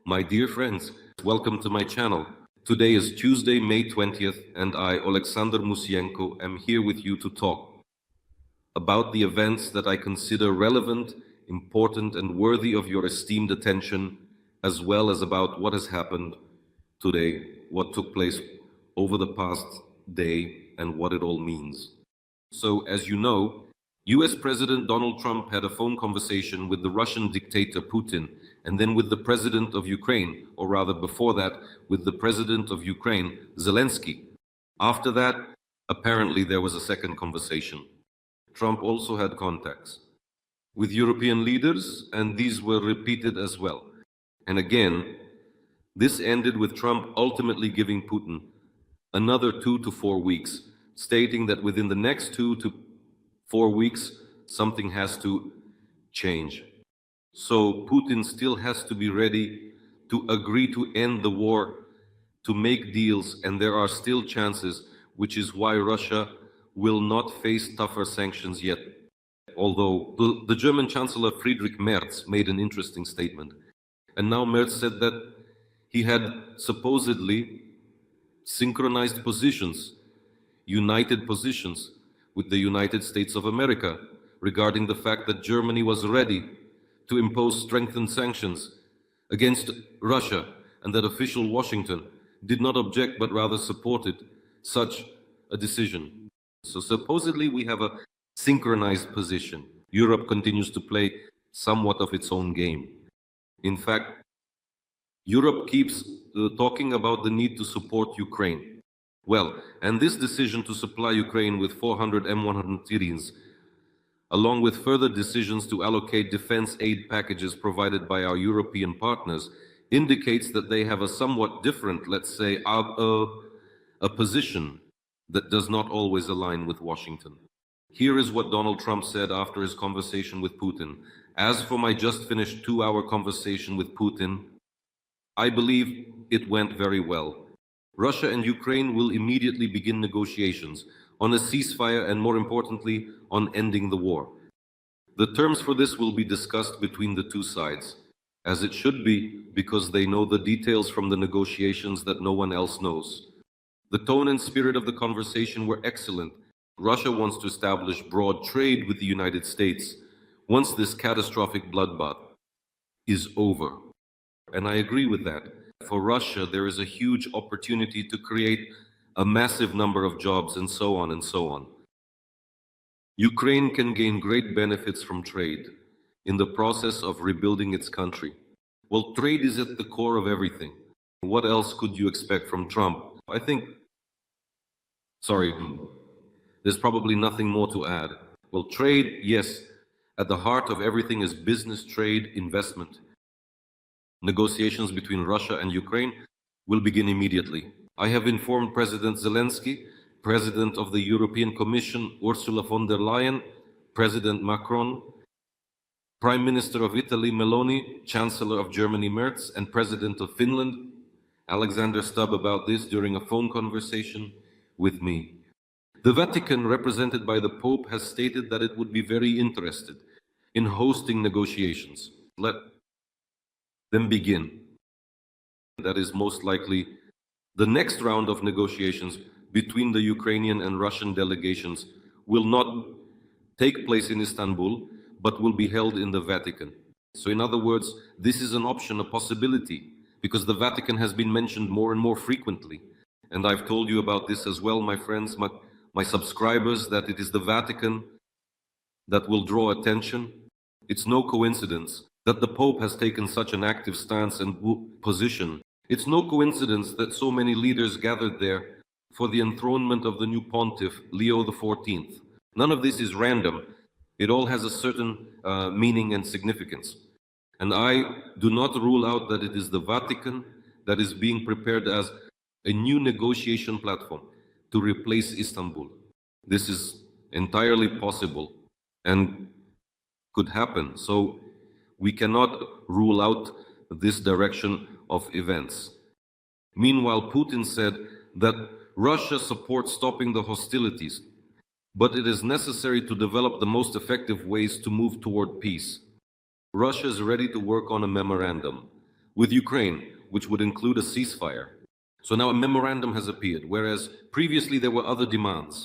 My dear friends, welcome to my channel. Today is Tuesday, May 20th, and I, Alexander Musienko, am here with you to talk about the events that I consider relevant, important, and worthy of your esteemed attention, as well as about what has happened today, what took place over the past day, and what it all means. So, as you know, US President Donald Trump had a phone conversation with the Russian dictator Putin, and then with the president of Ukraine, or rather before that, with the president of Ukraine, Zelensky. After that, apparently there was a second conversation. Trump also had contacts with European leaders, and these were repeated as well. And again, this ended with Trump ultimately giving Putin another 2 to 4 weeks, stating that within the next 2 to 4 weeks, something has to change. So Putin still has to be ready to agree to end the war, to make deals, and there are still chances, which is why Russia will not face tougher sanctions yet. Although the German Chancellor Friedrich Merz made an interesting statement. And now Merz said that he had supposedly synchronized positions, united positions with the United States of America regarding the fact that Germany was ready to impose strengthened sanctions against Russia, and that official Washington did not object but rather supported such a decision. So supposedly we have a synchronized position. Europe continues to play somewhat of its own game. In fact, Europe keeps talking about the need to support Ukraine. Well, and this decision to supply Ukraine with 400 M113s, along with further decisions to allocate defense aid packages provided by our European partners, indicates that they have a somewhat different, let's say, a position that does not always align with Washington. Here is what Donald Trump said after his conversation with Putin. As for my just finished 2-hour conversation with Putin, I believe it went very well. Russia and Ukraine will immediately begin negotiations on a ceasefire and, more importantly, on ending the war. The terms for this will be discussed between the two sides, as it should be, because they know the details from the negotiations that no one else knows. The tone and spirit of the conversation were excellent. Russia wants to establish broad trade with the United States once this catastrophic bloodbath is over. And I agree with that. For Russia, there is a huge opportunity to create a massive number of jobs, and so on and so on. Ukraine can gain great benefits from trade in the process of rebuilding its country. Well, trade is at the core of everything. What else could you expect from Trump? I think, there's probably nothing more to add. Well, trade, yes, at the heart of everything is business, trade, investment. Negotiations between Russia and Ukraine will begin immediately. I have informed President Zelensky, President of the European Commission Ursula von der Leyen, President Macron, Prime Minister of Italy Meloni, Chancellor of Germany Merz, and President of Finland Alexander Stubb about this during a phone conversation with me. The Vatican, represented by the Pope, has stated that it would be very interested in hosting negotiations. Let them begin. That is most likely the next round of negotiations between the Ukrainian and Russian delegations will not take place in Istanbul, but will be held in the Vatican. So in other words, this is an option, a possibility, because the Vatican has been mentioned more and more frequently. And I've told you about this as well, my friends, my subscribers, that it is the Vatican that will draw attention. It's no coincidence that the Pope has taken such an active stance and position. It's no coincidence that so many leaders gathered there for the enthronement of the new pontiff, Leo XIV. None of this is random. It all has a certain meaning and significance. And I do not rule out that it is the Vatican that is being prepared as a new negotiation platform to replace Istanbul. This is entirely possible and could happen. So we cannot rule out this direction of events. Meanwhile, Putin said that Russia supports stopping the hostilities, but it is necessary to develop the most effective ways to move toward peace. Russia is ready to work on a memorandum with Ukraine, which would include a ceasefire. So now a memorandum has appeared, whereas previously there were other demands.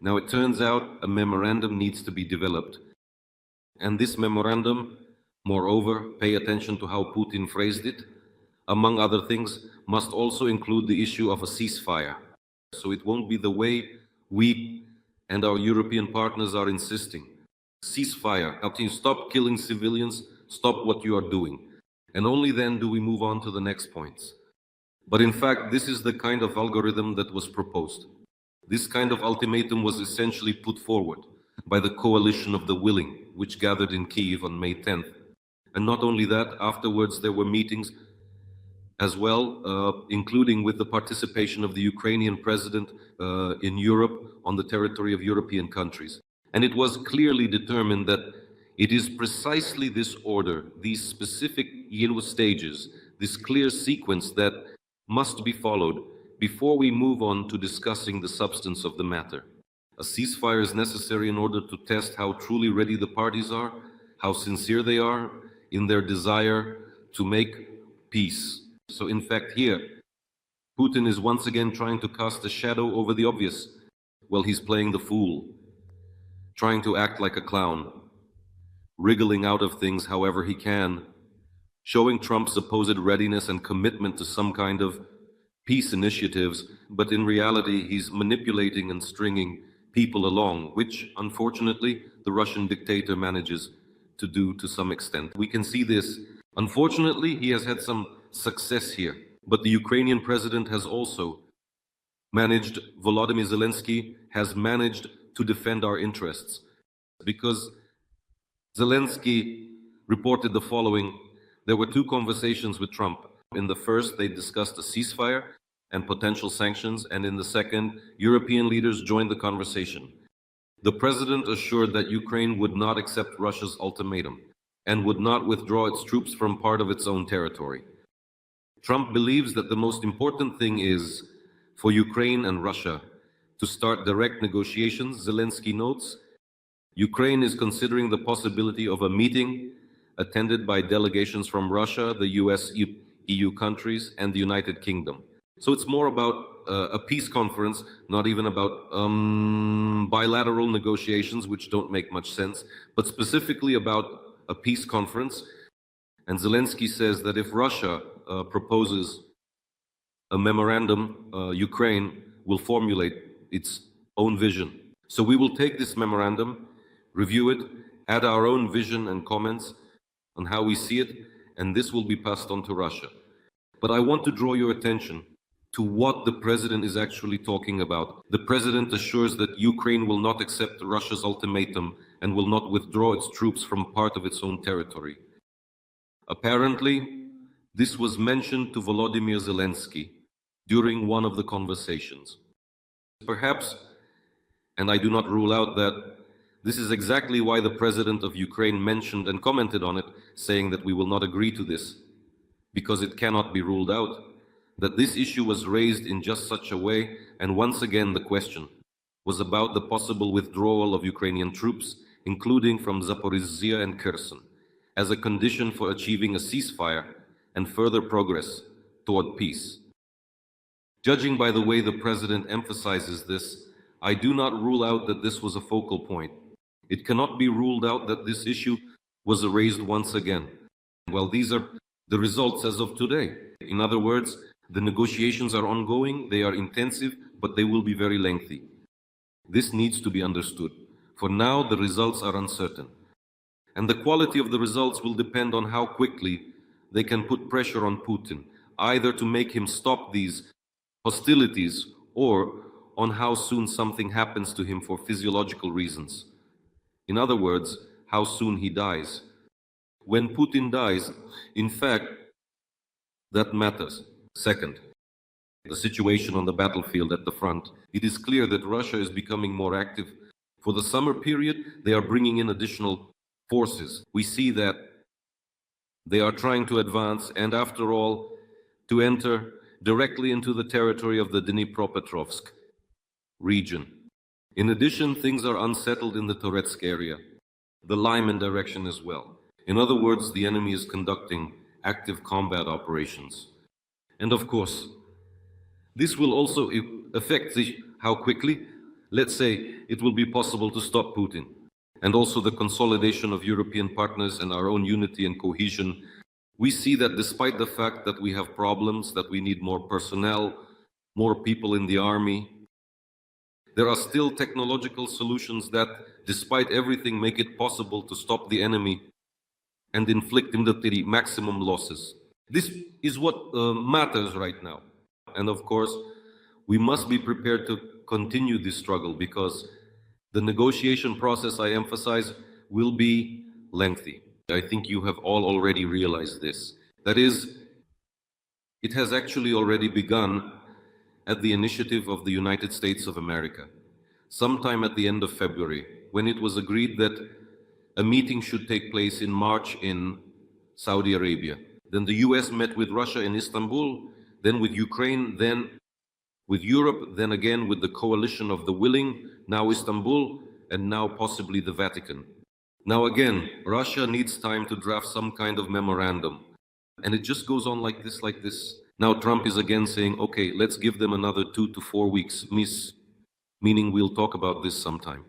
Now it turns out a memorandum needs to be developed. And this memorandum, moreover, pay attention to how Putin phrased it, among other things, must also include the issue of a ceasefire. So it won't be the way we and our European partners are insisting. Ceasefire. Now, can you stop killing civilians? Stop what you are doing. And only then do we move on to the next points. But in fact, this is the kind of algorithm that was proposed. This kind of ultimatum was essentially put forward by the coalition of the willing, which gathered in Kyiv on May 10th. And not only that, afterwards there were meetings as well, including with the participation of the Ukrainian president in Europe on the territory of European countries. And it was clearly determined that it is precisely this order, these specific yellow stages, this clear sequence that must be followed before we move on to discussing the substance of the matter. A ceasefire is necessary in order to test how truly ready the parties are, how sincere they are in their desire to make peace. So in fact here, Putin is once again trying to cast a shadow over the obvious. Well, he's playing the fool, trying to act like a clown, wriggling out of things however he can, showing Trump's supposed readiness and commitment to some kind of peace initiatives, but in reality he's manipulating and stringing people along, which unfortunately the Russian dictator manages to do to some extent. We can see this. Unfortunately, he has had some success here, but the Ukrainian president has also managed, Volodymyr Zelensky has managed to defend our interests, because Zelensky reported the following: there were two conversations with Trump. In the first, they discussed a ceasefire and potential sanctions, and in the second, European leaders joined the conversation. The president assured that Ukraine would not accept Russia's ultimatum and would not withdraw its troops from part of its own territory. Trump believes that the most important thing is for Ukraine and Russia to start direct negotiations. Zelensky notes, Ukraine is considering the possibility of a meeting attended by delegations from Russia, the US, EU countries, and the United Kingdom. So it's more about a peace conference, not even about bilateral negotiations, which don't make much sense, but specifically about a peace conference. And Zelensky says that if Russia proposes a memorandum, Ukraine will formulate its own vision. So we will take this memorandum, review it, add our own vision and comments on how we see it, and this will be passed on to Russia. But I want to draw your attention to what the president is actually talking about. The president assures that Ukraine will not accept Russia's ultimatum and will not withdraw its troops from part of its own territory. Apparently, this was mentioned to Volodymyr Zelensky during one of the conversations. Perhaps, and I do not rule out that, this is exactly why the president of Ukraine mentioned and commented on it, saying that we will not agree to this, because it cannot be ruled out that this issue was raised in just such a way, and once again the question was about the possible withdrawal of Ukrainian troops, including from Zaporizhzhia and Kherson, as a condition for achieving a ceasefire and further progress toward peace. Judging by the way the president emphasizes this, I do not rule out that this was a focal point. It cannot be ruled out that this issue was raised once again. Well, these are the results as of today. In other words, the negotiations are ongoing, they are intensive, but they will be very lengthy. This needs to be understood. For now, the results are uncertain. And the quality of the results will depend on how quickly they can put pressure on Putin, either to make him stop these hostilities or on how soon something happens to him for physiological reasons. In other words, how soon he dies. When Putin dies, in fact, that matters. Second, the situation on the battlefield at the front. It is clear that Russia is becoming more active. For the summer period, they are bringing in additional forces. We see that they are trying to advance and, after all, to enter directly into the territory of the Dnipropetrovsk region. In addition, things are unsettled in the Toretsk area, the Lyman direction as well. In other words, the enemy is conducting active combat operations. And of course, this will also affect how quickly, let's say, it will be possible to stop Putin, and also the consolidation of European partners and our own unity and cohesion. We see that despite the fact that we have problems, that we need more personnel, more people in the army, there are still technological solutions that, despite everything, make it possible to stop the enemy and inflict him the maximum losses. This is what matters right now. And of course, we must be prepared to continue this struggle because the negotiation process, I emphasize, will be lengthy. I think you have all already realized this. That is, it has actually already begun at the initiative of the United States of America, sometime at the end of February, when it was agreed that a meeting should take place in March in Saudi Arabia. Then the US met with Russia in Istanbul, then with Ukraine, then with Europe, then again with the coalition of the willing, now Istanbul, and now possibly the Vatican. Now again, Russia needs time to draft some kind of memorandum. And it just goes on like this, like this. Now Trump is again saying, okay, let's give them another 2 to 4 weeks, meaning we'll talk about this sometime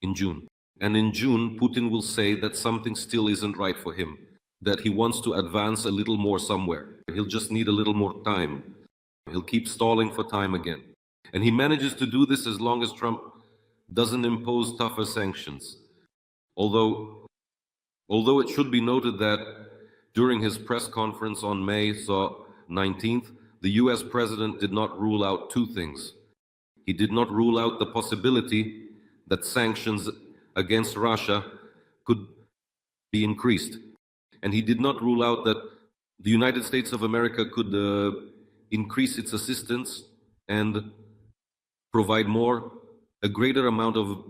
in June. And in June, Putin will say that something still isn't right for him, that he wants to advance a little more somewhere. He'll just need a little more time. He'll keep stalling for time again. And he manages to do this as long as Trump doesn't impose tougher sanctions. Although it should be noted that during his press conference on May 19th, the US president did not rule out two things. He did not rule out the possibility that sanctions against Russia could be increased. And he did not rule out that the United States of America could increase its assistance and provide a greater amount of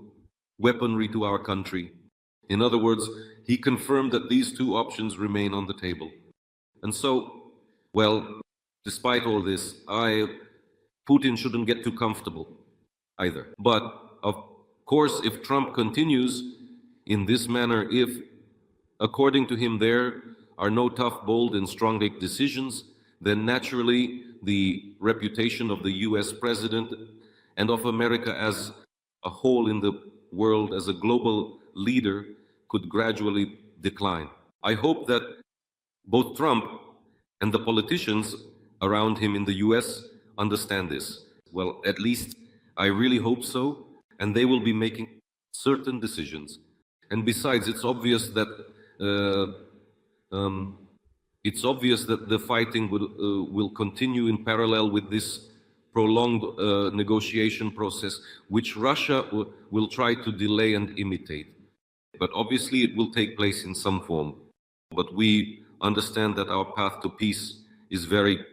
weaponry to our country. In other words, he confirmed that these two options remain on the table. And so, well, despite all this, Putin shouldn't get too comfortable either. But of course, if Trump continues in this manner, if, according to him, there are no tough, bold, and strong decisions, then naturally the reputation of the US president and of America as a whole in the world, as a global leader, could gradually decline. I hope that both Trump and the politicians around him in the US understand this. Well, at least I really hope so, and they will be making certain decisions. And besides, it's obvious that the fighting will continue in parallel with this prolonged negotiation process, which Russia will try to delay and imitate. But obviously it will take place in some form. But we understand that our path to peace is very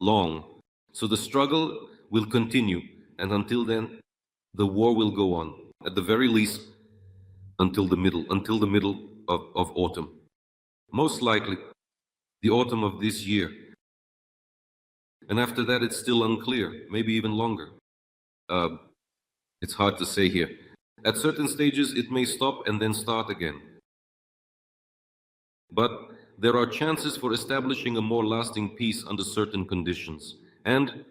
long. So the struggle will continue, and until then, the war will go on, at the very least, until the middle of autumn. Most likely, the autumn of this year. And after that, it's still unclear, maybe even longer. It's hard to say here. At certain stages, it may stop and then start again. But there are chances for establishing a more lasting peace under certain conditions, and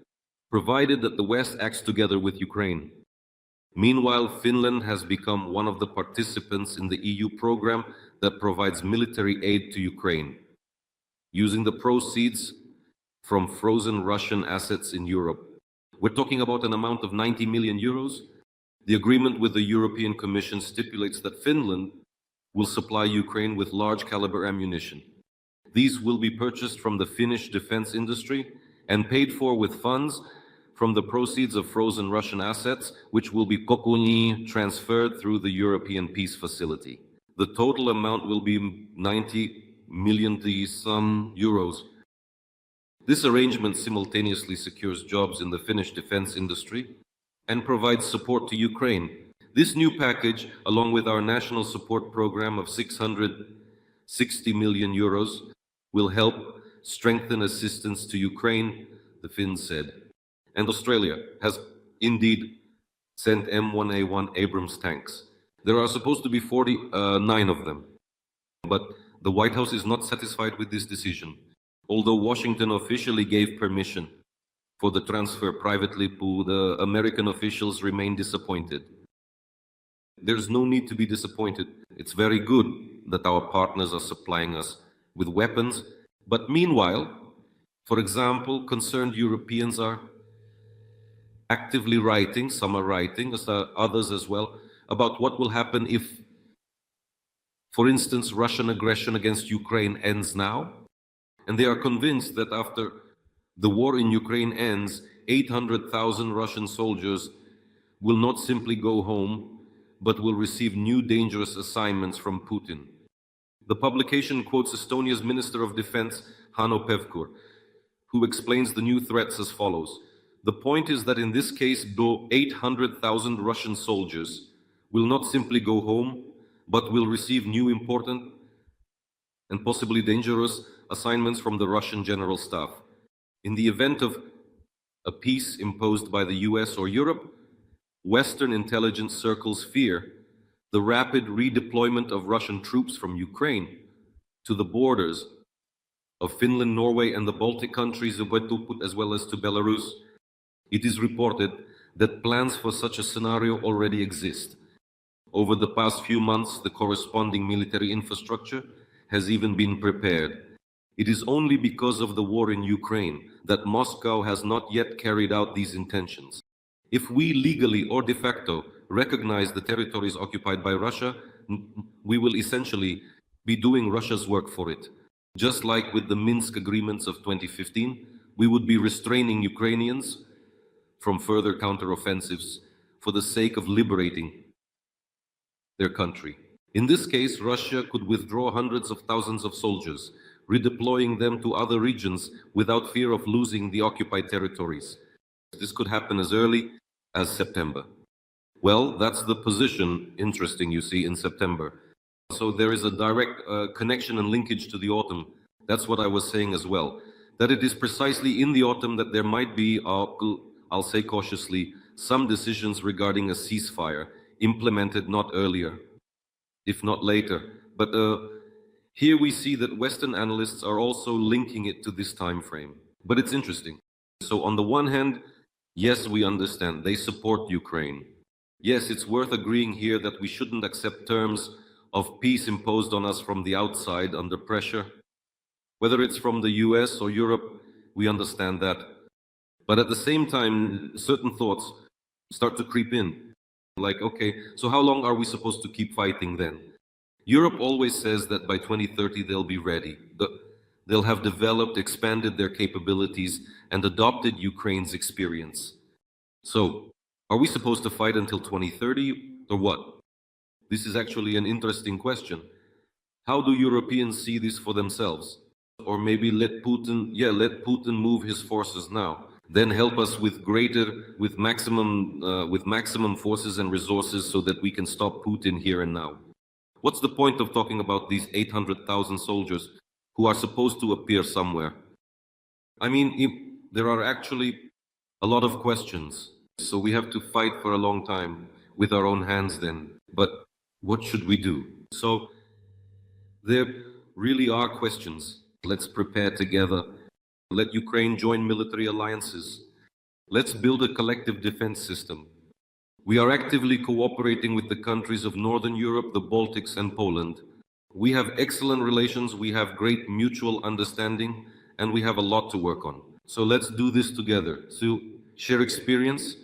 provided that the West acts together with Ukraine. Meanwhile, Finland has become one of the participants in the EU program that provides military aid to Ukraine, using the proceeds from frozen Russian assets in Europe. We're talking about an amount of 90 million euros. The agreement with the European Commission stipulates that Finland will supply Ukraine with large caliber ammunition. These will be purchased from the Finnish defense industry and paid for with funds from the proceeds of frozen Russian assets, which will be transferred through the European Peace Facility. The total amount will be 90 million euros. This arrangement simultaneously secures jobs in the Finnish defense industry and provides support to Ukraine. This new package, along with our national support program of 660 million euros, will help strengthen assistance to Ukraine, the Finns said. And Australia has indeed sent M1A1 Abrams tanks. There are supposed to be 49 of them. But the White House is not satisfied with this decision. Although Washington officially gave permission for the transfer privately, the American officials remain disappointed. There's no need to be disappointed. It's very good that our partners are supplying us with weapons. But meanwhile, for example, concerned Europeans are actively writing, some are writing, others as well, about what will happen if, for instance, Russian aggression against Ukraine ends now. And they are convinced that after the war in Ukraine ends, 800,000 Russian soldiers will not simply go home, but will receive new dangerous assignments from Putin. The publication quotes Estonia's Minister of Defense, Hanno Pevkur, who explains the new threats as follows. The point is that in this case, though 800,000 Russian soldiers will not simply go home, but will receive new important and possibly dangerous assignments from the Russian General Staff. In the event of a peace imposed by the US or Europe, Western intelligence circles fear the rapid redeployment of Russian troops from Ukraine to the borders of Finland, Norway, and the Baltic countries, as well as to Belarus. It is reported that plans for such a scenario already exist. Over the past few months, the corresponding military infrastructure has even been prepared. It is only because of the war in Ukraine that Moscow has not yet carried out these intentions. If we legally or de facto recognize the territories occupied by Russia, we will essentially be doing Russia's work for it. Just like with the Minsk agreements of 2015, we would be restraining Ukrainians from further counteroffensives for the sake of liberating their country. In this case, Russia could withdraw hundreds of thousands of soldiers, redeploying them to other regions without fear of losing the occupied territories. This could happen as early as September. Well, that's the position, interesting, you see, in September. So there is a direct connection and linkage to the autumn. That's what I was saying as well. That it is precisely in the autumn that there might be, I'll say cautiously, some decisions regarding a ceasefire implemented not earlier, if not later. But here we see that Western analysts are also linking it to this time frame. But it's interesting. So on the one hand, yes, we understand they support Ukraine. Yes, it's worth agreeing here that we shouldn't accept terms of peace imposed on us from the outside under pressure. Whether it's from the US or Europe, we understand that. But at the same time, certain thoughts start to creep in. Like, okay, so how long are we supposed to keep fighting then? Europe always says that by 2030 they'll be ready. They'll have developed, expanded their capabilities, and adopted Ukraine's experience. So, are we supposed to fight until 2030 or what? This is actually an interesting question. How do Europeans see this for themselves? Or maybe let Putin move his forces now. Then help us with maximum forces and resources so that we can stop Putin here and now. What's the point of talking about these 800,000 soldiers who are supposed to appear somewhere? I mean, there are actually a lot of questions. So we have to fight for a long time with our own hands then. But what should we do? So there really are questions. Let's prepare together. Let Ukraine join military alliances. Let's build a collective defense system. We are actively cooperating with the countries of Northern Europe, the Baltics, and Poland. We have excellent relations, we have great mutual understanding, and we have a lot to work on. So let's do this together. So share experience,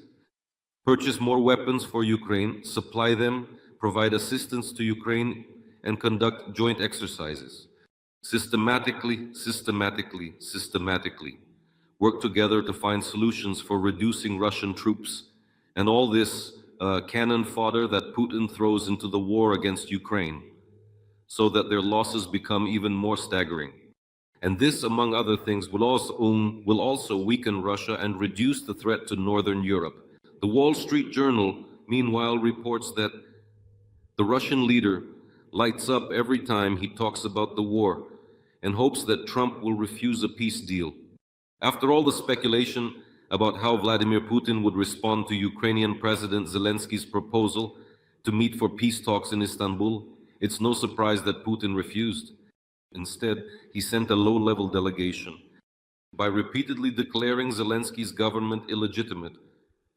purchase more weapons for Ukraine, supply them, provide assistance to Ukraine, and conduct joint exercises. Systematically. Work together to find solutions for reducing Russian troops and all this cannon fodder that Putin throws into the war against Ukraine, so that their losses become even more staggering. And this, among other things, will also weaken Russia and reduce the threat to Northern Europe. The Wall Street Journal, meanwhile, reports that the Russian leader lights up every time he talks about the war and hopes that Trump will refuse a peace deal. After all the speculation about how Vladimir Putin would respond to Ukrainian President Zelensky's proposal to meet for peace talks in Istanbul, it's no surprise that Putin refused. Instead, he sent a low-level delegation. By repeatedly declaring Zelensky's government illegitimate,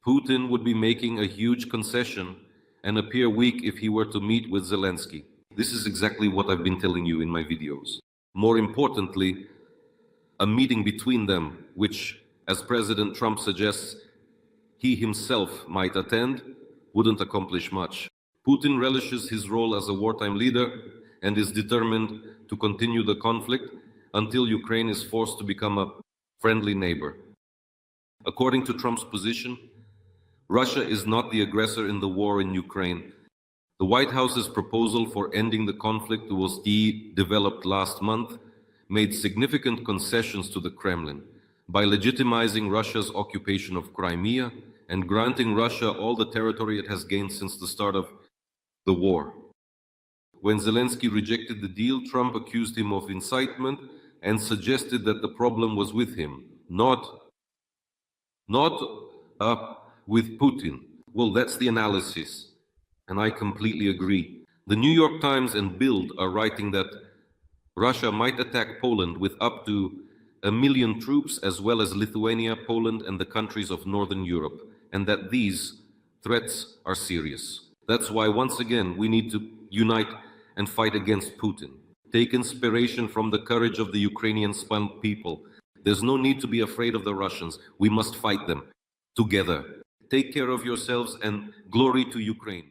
Putin would be making a huge concession and appear weak if he were to meet with Zelensky. This is exactly what I've been telling you in my videos. More importantly, a meeting between them, which, as President Trump suggests, he himself might attend, wouldn't accomplish much. Putin relishes his role as a wartime leader and is determined to continue the conflict until Ukraine is forced to become a friendly neighbor. According to Trump's position, Russia is not the aggressor in the war in Ukraine. The White House's proposal for ending the conflict was developed last month, made significant concessions to the Kremlin by legitimizing Russia's occupation of Crimea and granting Russia all the territory it has gained since the start of the war. When Zelensky rejected the deal, Trump accused him of incitement and suggested that the problem was with him, not with Putin. Well, that's the analysis, and I completely agree. The New York Times and Bild are writing that Russia might attack Poland with up to 1 million troops, as well as Lithuania, Poland, and the countries of Northern Europe, and that these threats are serious. That's why, once again, we need to unite and fight against Putin. Take inspiration from the courage of the Ukrainian people. There's no need to be afraid of the Russians. We must fight them together. Take care of yourselves, and glory to Ukraine.